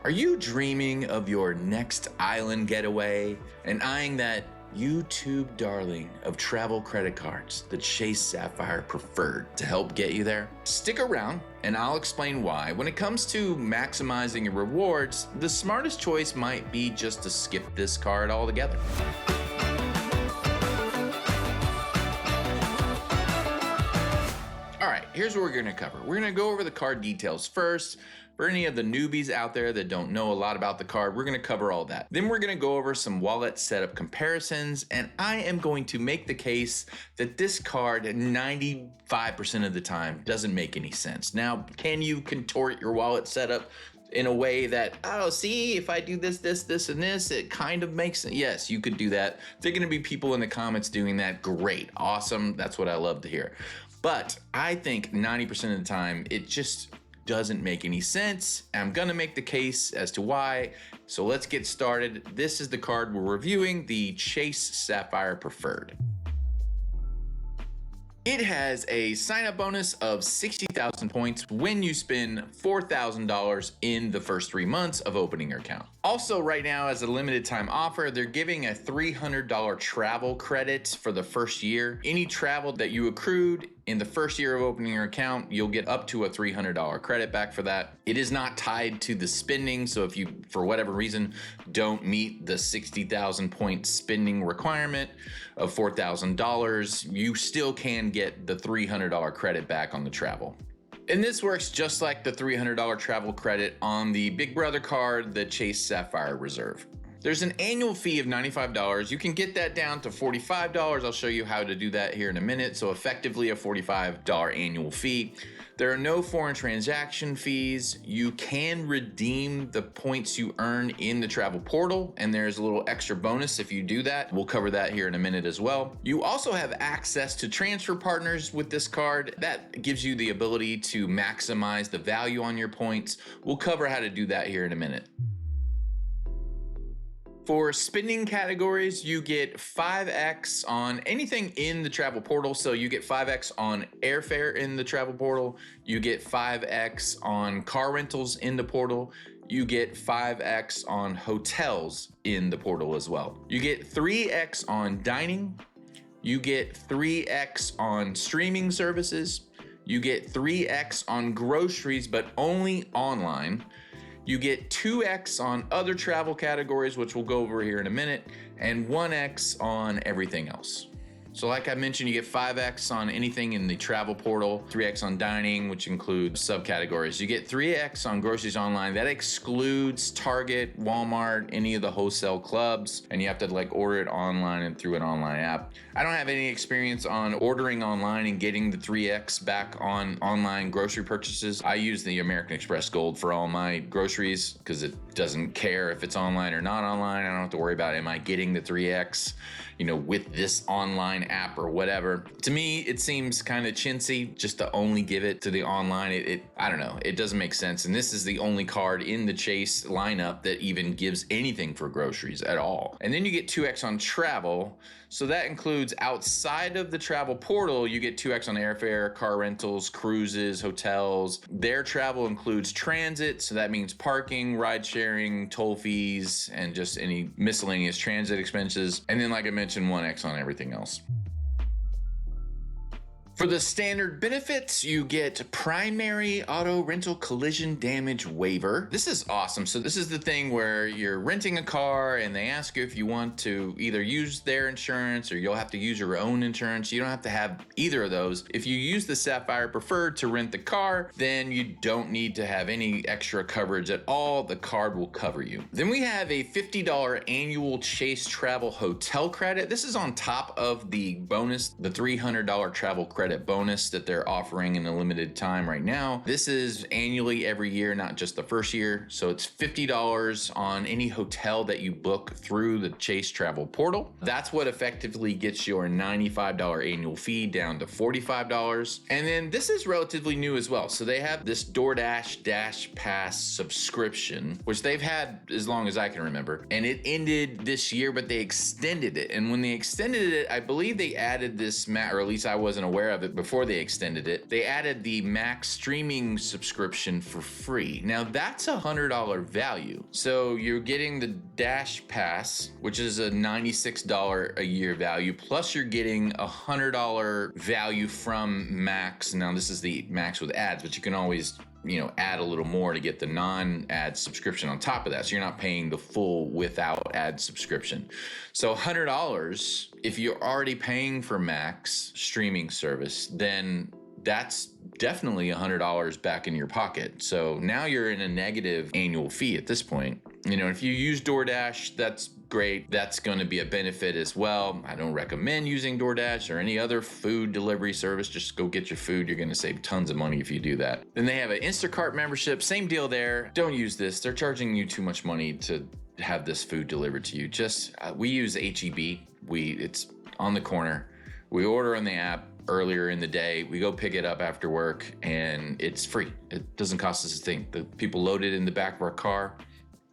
Are you dreaming of your next island getaway and eyeing that YouTube darling of travel credit cards, the Chase Sapphire Preferred, to help get you there? Stick around and I'll explain why. When it comes to maximizing your rewards, the smartest choice might be just to skip this card altogether. All right, here's what we're gonna cover. We're gonna go over the card details first. For any of the newbies out there that don't know a lot about the card, we're gonna cover all that. Then we're gonna go over some wallet setup comparisons, and I am going to make the case that this card 95% of the time doesn't make any sense. Now, can you contort your wallet setup in a way that, oh, see, if I do this, and this, it kind of makes sense? Yes, you could do that. There are gonna be people in the comments doing that. Great, awesome, that's what I love to hear. But I think 90% of the time, it just doesn't make any sense. I'm gonna make the case as to why. So let's get started. This is the card we're reviewing, the Chase Sapphire Preferred. It has a sign-up bonus of 60,000 points when you spend $4,000 in the first 3 months of opening your account. Also, right now, as a limited time offer, they're giving a $300 travel credit for the first year. Any travel that you accrued in the first year of opening your account, you'll get up to a $300 credit back for that. It is not tied to the spending, so if you, for whatever reason, don't meet the 60,000 point spending requirement of $4,000, you still can get the $300 credit back on the travel. And this works just like the $300 travel credit on the Big Brother card, the Chase Sapphire Reserve. There's an annual fee of $95. You can get that down to $45. I'll show you how to do that here in a minute. So effectively a $45 annual fee. There are no foreign transaction fees. You can redeem the points you earn in the travel portal, and there's a little extra bonus if you do that. We'll cover that here in a minute as well. You also have access to transfer partners with this card. That gives you the ability to maximize the value on your points. We'll cover how to do that here in a minute. For spending categories, you get 5x on anything in the travel portal. So you get 5x on airfare in the travel portal. You get 5x on car rentals in the portal. You get 5x on hotels in the portal as well. You get 3x on dining. You get 3x on streaming services. You get 3x on groceries, but only online. You get 2x on other travel categories, which we'll go over here in a minute, and 1x on everything else. So like I mentioned, you get 5x on anything in the travel portal, 3x on dining, which includes subcategories. You get 3x on groceries online. That excludes Target, Walmart, any of the wholesale clubs, and you have to like order it online and through an online app. I don't have any experience on ordering online and getting the 3x back on online grocery purchases. I use the American Express Gold for all my groceries because it doesn't care if it's online or not online. I don't have to worry about, am I getting the 3x, with this online app or whatever. To me, it seems kind of chintzy just to only give it to the online. I don't know, it doesn't make sense. And this is the only card in the Chase lineup that even gives anything for groceries at all. And then you get 2x on travel. So that includes outside of the travel portal, you get 2x on airfare, car rentals, cruises, hotels. Their travel includes transit. So that means parking, ride sharing, toll fees, and just any miscellaneous transit expenses. And then, like I mentioned, 1x on everything else. For the standard benefits, you get primary auto rental collision damage waiver. This is awesome. So this is the thing where you're renting a car and they ask you if you want to either use their insurance or you'll have to use your own insurance. You don't have to have either of those. If you use the Sapphire Preferred to rent the car, then you don't need to have any extra coverage at all. The card will cover you. Then we have a $50 annual Chase travel hotel credit. This is on top of the bonus, the $300 travel credit bonus that they're offering in a limited time right now. This is annually every year, not just the first year. So it's $50 on any hotel that you book through the Chase travel portal. That's what effectively gets your $95 annual fee down to $45. And then this is relatively new as well. So they have this DoorDash Dash Pass subscription, which they've had as long as I can remember. And it ended this year, but they extended it. And when they extended it, I believe they added this, or at least I wasn't aware of of it before they extended it. They added the Max streaming subscription for free. Now that's $100 value. So you're getting the Dash Pass, which is a $96 a year value, plus you're getting $100 value from Max. Now this is the Max with ads, but you can always add a little more to get the non-ad subscription on top of that. So you're not paying the full without ad subscription. So $100, if you're already paying for Max streaming service, then that's definitely $100 back in your pocket. So now you're in a negative annual fee at this point. If you use DoorDash, that's great. That's going to be a benefit as well. I don't recommend using DoorDash or any other food delivery service. Just go get your food. You're going to save tons of money if you do that. Then they have an Instacart membership. Same deal there. Don't use this. They're charging you too much money to have this food delivered to you. We use HEB. It's on the corner. We order on the app earlier in the day. We go pick it up after work and it's free. It doesn't cost us a thing. The people load it in the back of our car.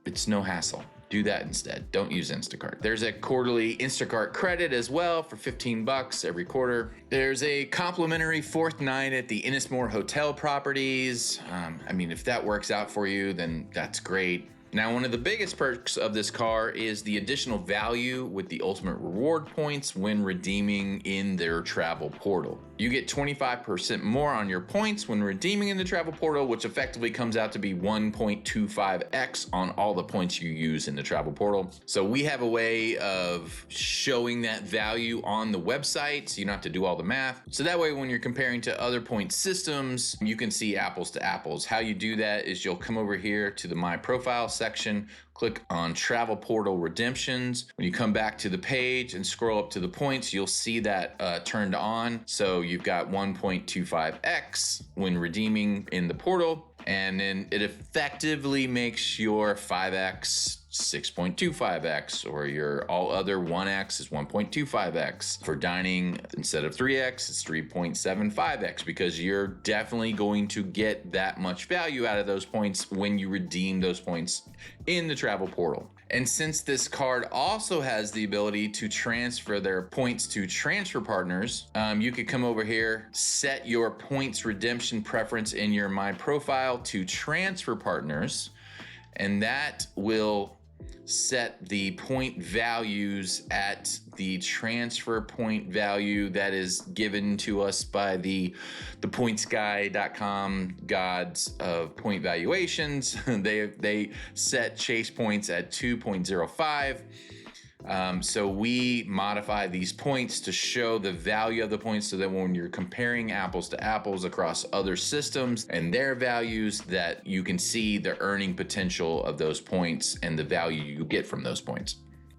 It's no hassle. Do that instead. Don't use Instacart. There's a quarterly Instacart credit as well for $15 every quarter. There's a complimentary fourth night at the Ennismore Hotel properties. If that works out for you, then that's great. Now, one of the biggest perks of this car is the additional value with the ultimate reward points when redeeming in their travel portal. You get 25% more on your points when redeeming in the travel portal, which effectively comes out to be 1.25x on all the points you use in the travel portal. So we have a way of showing that value on the website, so you don't have to do all the math. So that way, when you're comparing to other point systems, you can see apples to apples. How you do that is you'll come over here to the My Profile section, click on Travel Portal Redemptions. When you come back to the page and scroll up to the points, you'll see that turned on. So you've got 1.25x when redeeming in the portal, and then it effectively makes your 5x 6.25x, or your all other 1x is 1.25x. For dining, instead of 3x, it's 3.75x, because you're definitely going to get that much value out of those points when you redeem those points in the travel portal. And since this card also has the ability to transfer their points to transfer partners, you could come over here, set your points redemption preference in your My Profile to transfer partners, and that will set the point values at the transfer point value that is given to us by the pointsguy.com gods of point valuations. They set chase points at 2.05. So we modify these points to show the value of the points, so that when you're comparing apples to apples across other systems and their values, that you can see the earning potential of those points and the value you get from those points.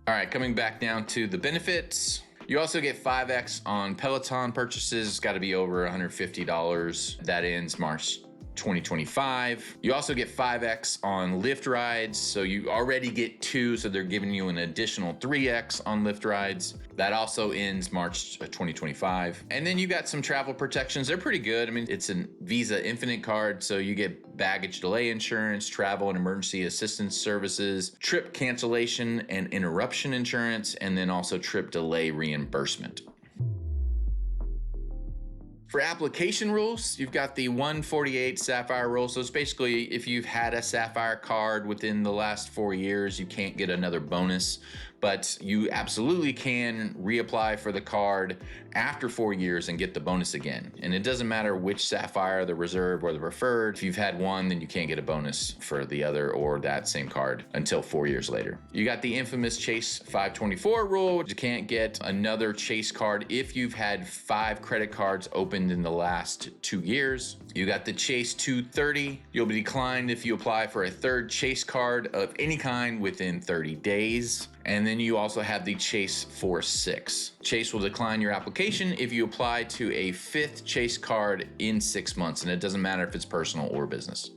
All right, coming back down to the benefits. You also get 5x on Peloton purchases. It's got to be over $150. That ends March 2025. You also get 5x on Lyft rides. So you already get 2, so they're giving you an additional 3x on Lyft rides. That also ends March 2025. And then you got some travel protections. They're pretty good. It's a Visa Infinite card, so you get baggage delay insurance, travel and emergency assistance services, trip cancellation and interruption insurance, and then also trip delay reimbursement. For application rules, you've got the 148 Sapphire rule. So it's basically, if you've had a Sapphire card within the last 4 years, you can't get another bonus, but you absolutely can reapply for the card after 4 years and get the bonus again. And it doesn't matter which Sapphire, the Reserve or the Preferred. If you've had one, then you can't get a bonus for the other or that same card until 4 years later. You got the infamous Chase 524 rule, which you can't get another Chase card if you've had 5 credit cards opened in the last 2 years. You got the Chase 230. You'll be declined if you apply for a third Chase card of any kind within 30 days. And then you also have the Chase 46. Chase will decline your application if you apply to a 5th Chase card in 6 months, and it doesn't matter if it's personal or business.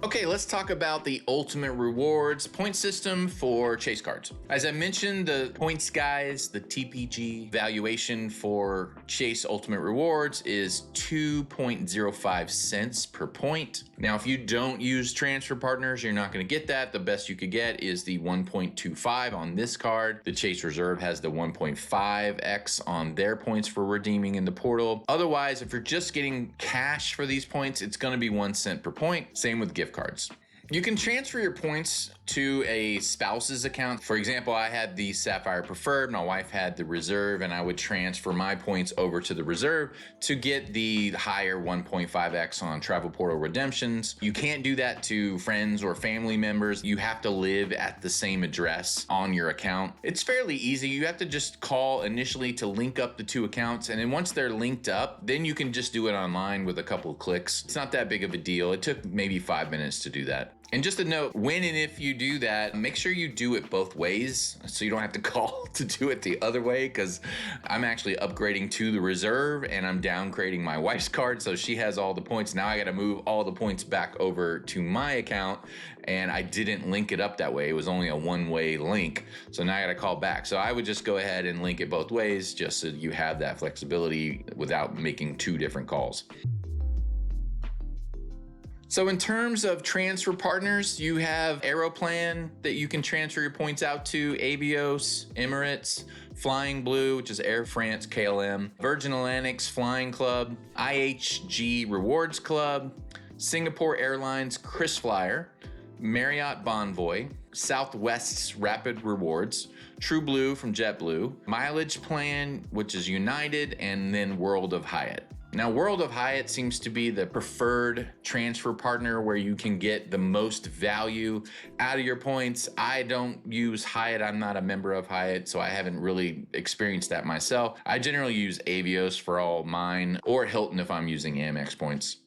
Okay, let's talk about the Ultimate Rewards point system for chase cards. As I mentioned, the points guys, the TPG valuation for Chase Ultimate Rewards is 2.05 cents per point. Now, if you don't use transfer partners, you're not going to get that. The best you could get is the 1.25 on this card. The Chase Reserve has the 1.5x on their points for redeeming in the portal. Otherwise, if you're just getting cash for these points, it's going to be 1 cent per point. Same with gift cards. You can transfer your points to a spouse's account. For example, I had the Sapphire Preferred, my wife had the Reserve, and I would transfer my points over to the Reserve to get the higher 1.5x on travel portal redemptions. You can't do that to friends or family members. You have to live at the same address on your account. It's fairly easy. You have to just call initially to link up the two accounts, and then once they're linked up, then you can just do it online with a couple of clicks. It's not that big of a deal. It took maybe 5 minutes to do that. And just a note, when and if you do that, make sure you do it both ways so you don't have to call to do it the other way, because I'm actually upgrading to the Reserve and I'm downgrading my wife's card, so she has all the points. Now I got to move all the points back over to my account, and I didn't link it up that way. It was only a one-way link, so now I got to call back. So I would just go ahead and link it both ways just so you have that flexibility without making two different calls. So in terms of transfer partners, you have Aeroplan that you can transfer your points out to, Avios, Emirates, Flying Blue, which is Air France KLM, Virgin Atlantic's Flying Club, IHG Rewards Club, Singapore Airlines KrisFlyer, Marriott Bonvoy, Southwest's Rapid Rewards, True Blue from JetBlue, Mileage Plan, which is United, and then World of Hyatt. Now, World of Hyatt seems to be the preferred transfer partner where you can get the most value out of your points. I don't use Hyatt. I'm not a member of Hyatt, so I haven't really experienced that myself. I generally use Avios for all mine, or Hilton if I'm using Amex points.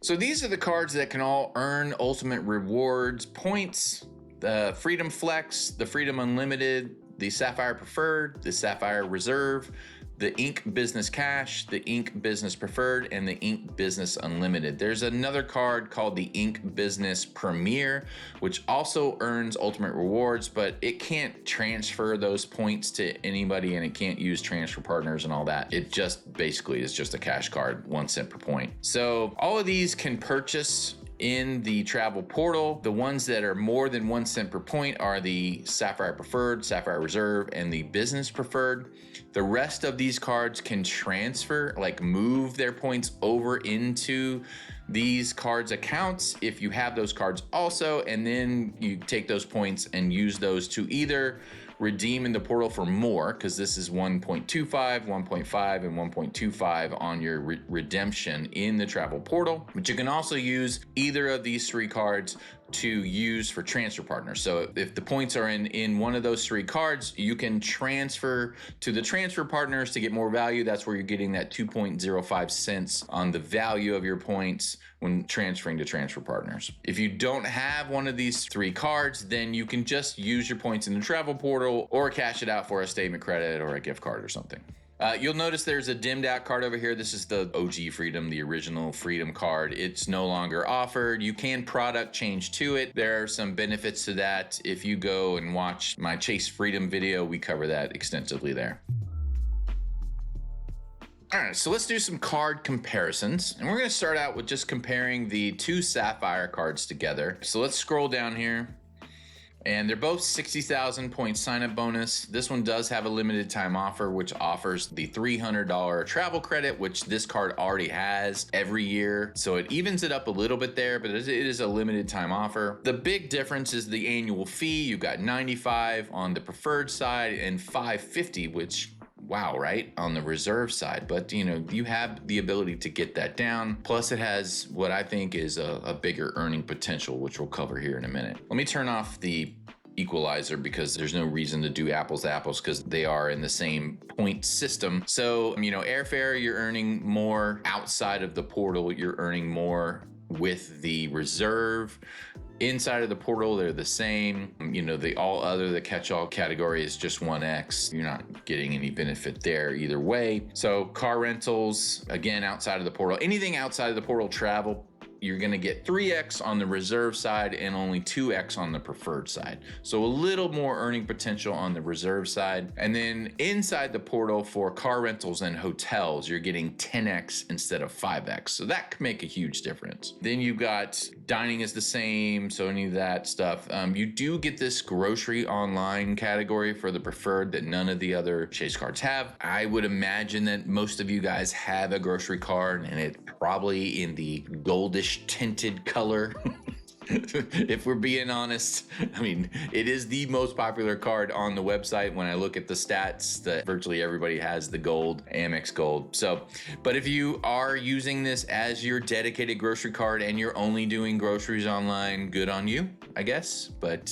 So these are the cards that can all earn Ultimate Rewards points: the Freedom Flex, the Freedom Unlimited, the Sapphire Preferred, the Sapphire Reserve, the Ink Business Cash, the Ink Business Preferred, and the Ink Business Unlimited. There's another card called the Ink Business Premier, which also earns Ultimate Rewards, but it can't transfer those points to anybody, and it can't use transfer partners and all that. It just basically is just a cash card, 1 cent per point. So all of these can purchase in the travel portal. The ones that are more than 1 cent per point are the Sapphire Preferred, Sapphire Reserve, and the Business Preferred. The rest of these cards can transfer, like move their points over into these cards' accounts if you have those cards also, and then you take those points and use those to either redeem in the portal for more, because this is 1.25, 1.5, and 1.25 on your redemption in the travel portal. But you can also use either of these three cards to use for transfer partners. So if the points are in one of those three cards, you can transfer to the transfer partners to get more value. That's where you're getting that 2.05 cents on the value of your points when transferring to transfer partners. If you don't have one of these three cards, then you can just use your points in the travel portal or cash it out for a statement credit or a gift card or something. You'll notice there's a dimmed out card over here. This is the OG Freedom, the original Freedom card. It's no longer offered. You can product change to it. There are some benefits to that. If you go and watch my Chase Freedom video, we cover that extensively there. All right, so let's do some card comparisons. And we're gonna start out with just comparing the two Sapphire cards together. So let's scroll down here. And they're both 60,000 point sign-up bonus. This one does have a limited time offer, which offers the $300 travel credit, which this card already has every year. So it evens it up a little bit there, but it is a limited time offer. The big difference is the annual fee. You've got $95 on the preferred side and $550, which, wow, right, on the reserve side. But you know, you have the ability to get that down. Plus it has what I think is a bigger earning potential, which we'll cover here in a minute. Let me turn off the equalizer because there's no reason to do apples to apples because they are in the same point system. So, you know, airfare, you're earning more outside of the portal. You're earning more with the reserve. Inside of the portal, they're the same. You know, the all other, the catch-all category is just 1x. You're not getting any benefit there either way. So car rentals, again, outside of the portal, anything outside of the portal, travel, you're gonna get 3x on the reserve side and only 2x on the preferred side. So a little more earning potential on the reserve side. And then inside the portal for car rentals and hotels, you're getting 10x instead of 5x. So that could make a huge difference. Then you've got dining is the same, so any of that stuff. You do get this grocery online category for the preferred that none of the other Chase cards have. I would imagine that most of you guys have a grocery card, and it's probably in the goldish tinted color. If we're being honest, I mean, it is the most popular card on the website. When I look at the stats, that virtually everybody has the gold, Amex Gold. So, but if you are using this as your dedicated grocery card and you're only doing groceries online, good on you, I guess. But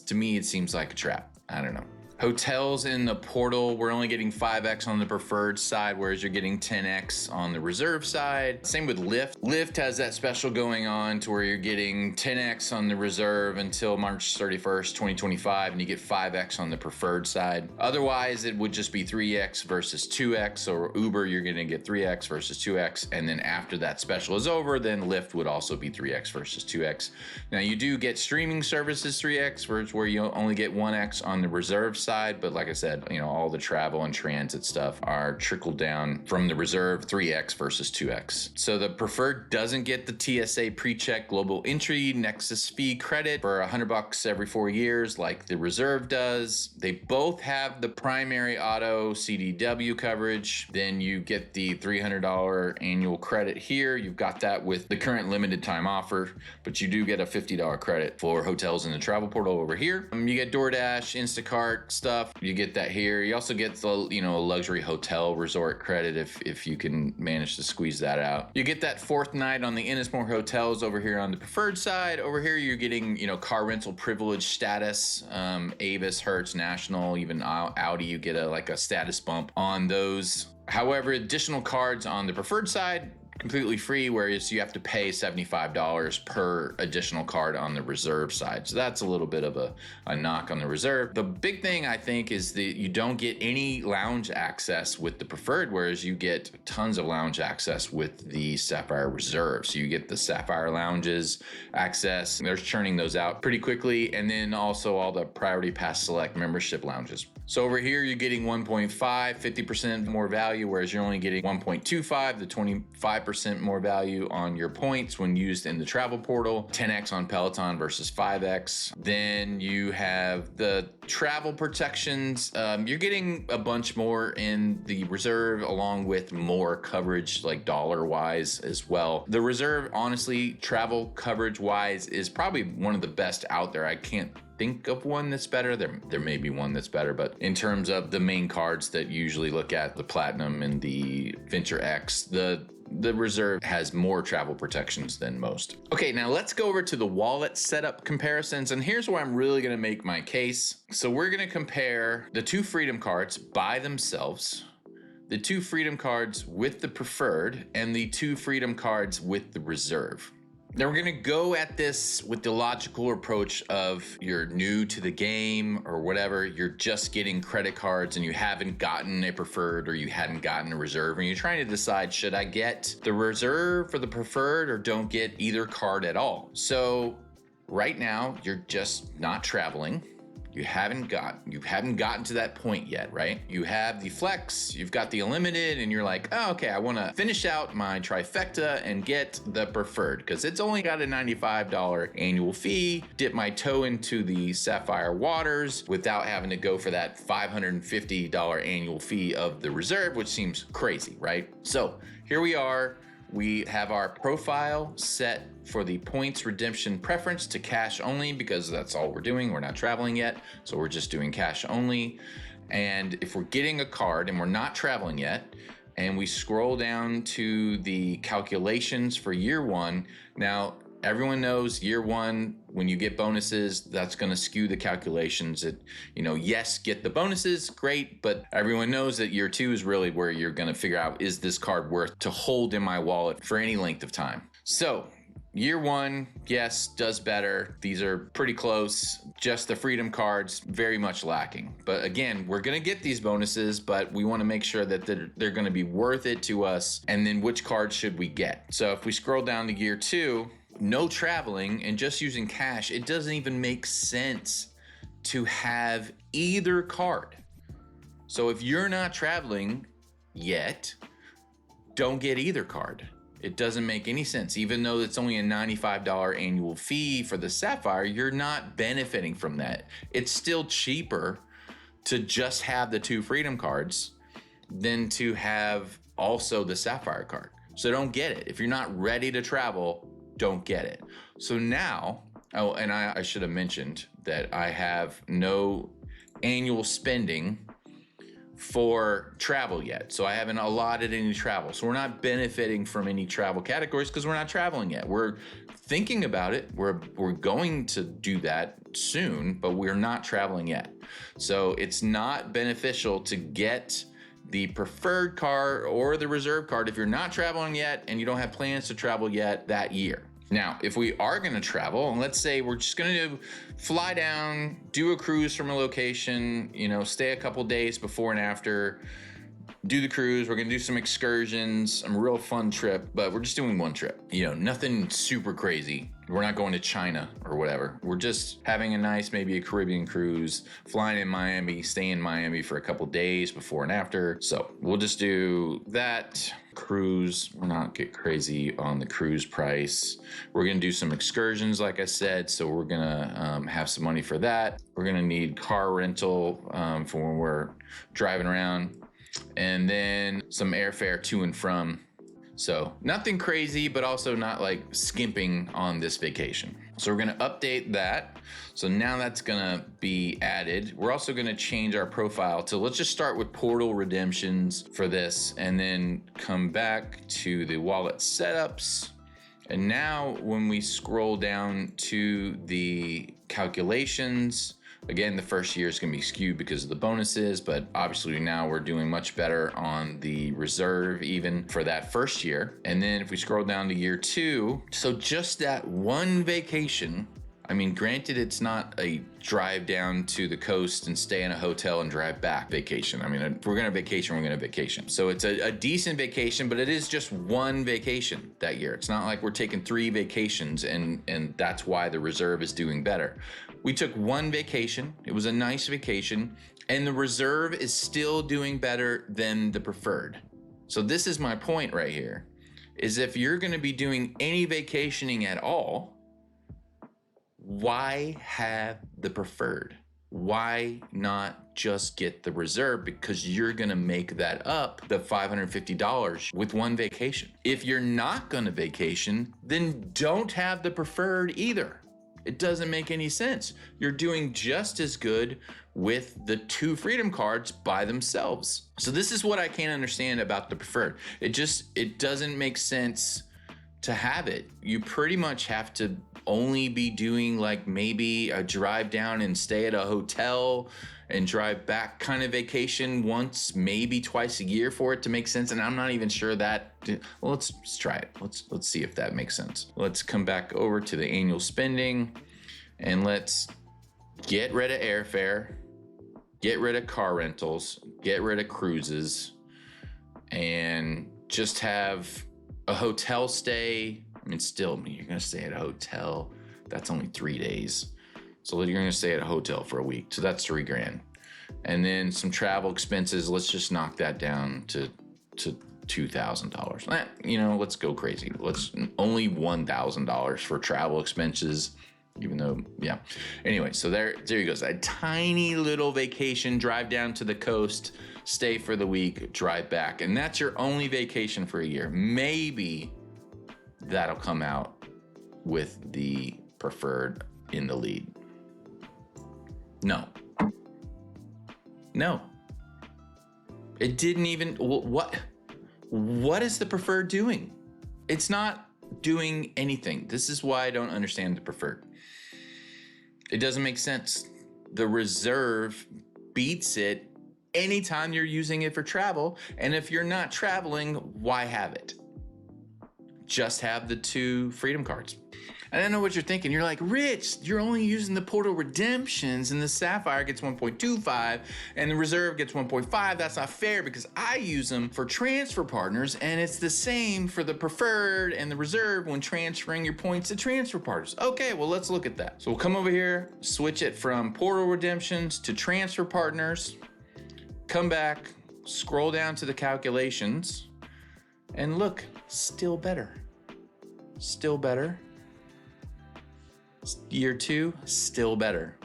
to me, it seems like a trap. I don't know. Hotels in the portal, we're only getting 5x on the preferred side, whereas you're getting 10x on the reserve side. Same with Lyft. Lyft has that special going on to where you're getting 10x on the reserve until March 31st, 2025, and you get 5x on the preferred side. Otherwise, it would just be 3x versus 2x, or Uber, you're gonna get 3x versus 2x, and then after that special is over, then Lyft would also be 3x versus 2x. Now, you do get streaming services 3x, where you only get 1x on the reserve side. But like I said, all the travel and transit stuff are trickled down from the reserve 3x versus 2x. So the preferred doesn't get the TSA pre-check global entry Nexus fee credit for $100 every 4 years like the reserve does. They both have the primary auto CDW coverage. Then you get the $300 annual credit here. You've got that with the current limited time offer, but you do get a $50 credit for hotels in the travel portal over here. You get DoorDash, Instacart stuff. You get that here. You also get the, a luxury hotel resort credit if you can manage to squeeze that out. You get that 4th night on the Ennismore hotels over here on the preferred side. Over here, you're getting, car rental privilege status, Avis, Hertz, National, even Audi, you get a status bump on those. However, additional cards on the preferred side, completely free, whereas you have to pay $75 per additional card on the reserve side. So that's a little bit of a knock on the reserve. The big thing, I think, is that you don't get any lounge access with the preferred, whereas you get tons of lounge access with the Sapphire reserve. So you get the Sapphire lounges access, and they're churning those out pretty quickly, and then also all the Priority Pass Select membership lounges. So over here, you're getting 1.5, 50% more value, whereas you're only getting 1.25, the 25% more value on your points when used in the travel portal, 10x on Peloton versus 5x. Then you have the travel protections. You're getting a bunch more in the reserve, along with more coverage, like dollar-wise as well. The reserve, honestly, travel coverage-wise, is probably one of the best out there. I can't think of one that's better. There may be one that's better, but in terms of the main cards that you usually look at, the Platinum and the Venture X, the reserve has more travel protections than most. Okay, now let's go over to the wallet setup comparisons, and here's where I'm really gonna make my case. So we're gonna compare the 2 Freedom cards by themselves, the 2 Freedom cards with the preferred, and the 2 Freedom cards with the reserve. Now we're gonna go at this with the logical approach of you're new to the game or whatever, you're just getting credit cards and you haven't gotten a preferred or you hadn't gotten a reserve, and you're trying to decide, should I get the reserve for the preferred or don't get either card at all? So right now you're just not traveling. You haven't gotten to that point yet, right? You have the Flex, you've got the Unlimited, and you're like, oh, okay, I wanna finish out my trifecta and get the preferred, because it's only got a $95 annual fee, dip my toe into the Sapphire waters without having to go for that $550 annual fee of the reserve, which seems crazy, right? So here we are. We have our profile set for the points redemption preference to cash only, because that's all we're doing. We're not traveling yet, so we're just doing cash only. And if we're getting a card and we're not traveling yet, and we scroll down to the calculations for year 1, now everyone knows year 1, when you get bonuses, that's going to skew the calculations. Yes, get the bonuses, great, but everyone knows that year 2 is really where you're going to figure out, is this card worth to hold in my wallet for any length of time? So year one, yes, does better. These are pretty close. Just the Freedom cards, very much lacking. But again, we're gonna get these bonuses, but we wanna make sure that they're gonna be worth it to us. And then which cards should we get? So if we scroll down to year two, no traveling and just using cash, it doesn't even make sense to have either card. So if you're not traveling yet, don't get either card. It doesn't make any sense. Even though it's only a $95 annual fee for the Sapphire, you're not benefiting from that. It's still cheaper to just have the 2 Freedom cards than to have also the Sapphire card. So don't get it. If you're not ready to travel, don't get it. So now, oh, and I should have mentioned that I have no annual spending for travel yet. So I haven't allotted any travel. So we're not benefiting from any travel categories because we're not traveling yet. We're thinking about it. We're going to do that soon, but we're not traveling yet. So it's not beneficial to get the preferred card or the reserve card if you're not traveling yet and you don't have plans to travel yet that year. Now, if we are going to travel, and let's say we're just going to fly down, do a cruise from a location, stay a couple days before and after, do the cruise. We're going to do some excursions, a real fun trip, but we're just doing one trip. Nothing super crazy. We're not going to China or whatever. We're just having a nice, maybe a Caribbean cruise, flying in Miami, staying in Miami for a couple days before and after. So we'll just do that cruise. We're not get crazy on the cruise price. We're going to do some excursions, like I said. So we're going to have some money for that. We're going to need car rental for when we're driving around. And then some airfare to and from. So nothing crazy, but also not like skimping on this vacation. So we're gonna update that. So now that's gonna be added. We're also gonna change our profile to, let's just start with portal redemptions for this and then come back to the wallet setups. And now when we scroll down to the calculations, again, the first year is going to be skewed because of the bonuses, but obviously now we're doing much better on the reserve even for that first year. And then if we scroll down to year two, so just that one vacation, I mean, granted, it's not a drive down to the coast and stay in a hotel and drive back vacation. I mean, if we're going to vacation, we're going to vacation. So it's a decent vacation, but it is just one vacation that year. It's not like we're taking 3 vacations and that's why the reserve is doing better. We took one vacation. It was a nice vacation, and the reserve is still doing better than the preferred. So this is my point right here, is if you're going to be doing any vacationing at all, why have the preferred? Why not just get the reserve? Because you're going to make that up, the $550, with one vacation. If you're not going to vacation, then don't have the preferred either. It doesn't make any sense. You're doing just as good with the 2 Freedom cards by themselves. So this is what I can't understand about the preferred. It doesn't make sense to have it. You pretty much have to only be doing like maybe a drive down and stay at a hotel and drive back kind of vacation once, maybe twice a year for it to make sense. And I'm not even sure that, well, let's try it. Let's see if that makes sense. Let's come back over to the annual spending and let's get rid of airfare, get rid of car rentals, get rid of cruises, and just have a hotel stay. I mean, still, you're gonna stay at a hotel. That's only 3 days. So you're gonna stay at a hotel for a week. So that's $3,000. And then some travel expenses. Let's just knock that down to $2,000. Let's go crazy. Let's only $1,000 for travel expenses, even though, yeah. Anyway, so there you go. A tiny little vacation, drive down to the coast, stay for the week, drive back. And that's your only vacation for a year. Maybe that'll come out with the preferred in the lead. No. It didn't even, what is the preferred doing? It's not doing anything. This is why I don't understand the preferred. It doesn't make sense. The reserve beats it anytime you're using it for travel. And if you're not traveling, why have it? just have the 2 Freedom cards. And I know what you're thinking. You're like, Rich, you're only using the portal redemptions and the Sapphire gets 1.25 and the Reserve gets 1.5. That's not fair because I use them for transfer partners and it's the same for the Preferred and the Reserve when transferring your points to transfer partners. Okay, well, let's look at that. So we'll come over here, switch it from portal redemptions to transfer partners, come back, scroll down to the calculations, and look, still better. Still better. Year 2, still better.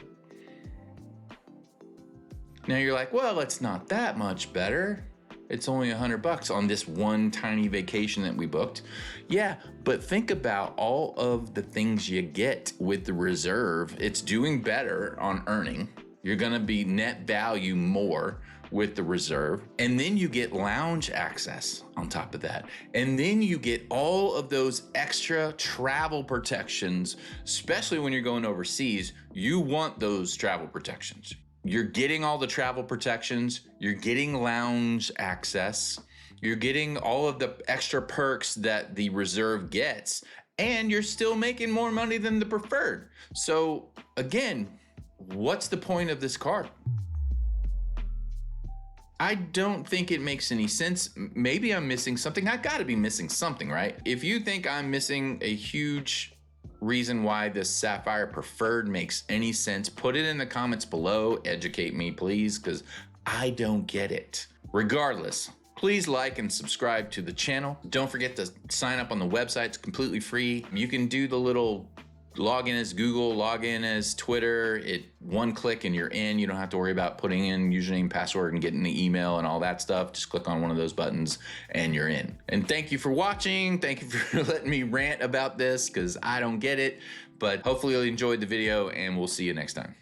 Now you're like, well, it's not that much better. It's only $100 on this one tiny vacation that we booked. Yeah, but think about all of the things you get with the Reserve. It's doing better on earning. You're gonna be net value more with the Reserve. And then you get lounge access on top of that. And then you get all of those extra travel protections, especially when you're going overseas. You want those travel protections. You're getting all the travel protections, you're getting lounge access, you're getting all of the extra perks that the Reserve gets, and you're still making more money than the Preferred. So again, what's the point of this card? I don't think it makes any sense. Maybe I'm missing something. I gotta be missing something, right? If you think I'm missing a huge reason why this Sapphire Preferred makes any sense, put it in the comments below. Educate me, please, because I don't get it. Regardless, please like and subscribe to the channel. Don't forget to sign up on the website. It's completely free. You can do the little log in as Google, log in as Twitter. One click and you're in. You don't have to worry about putting in username, password, and getting the email and all that stuff. Just click on one of those buttons and you're in. And thank you for watching. Thank you for letting me rant about this because I don't get it. But hopefully you enjoyed the video and we'll see you next time.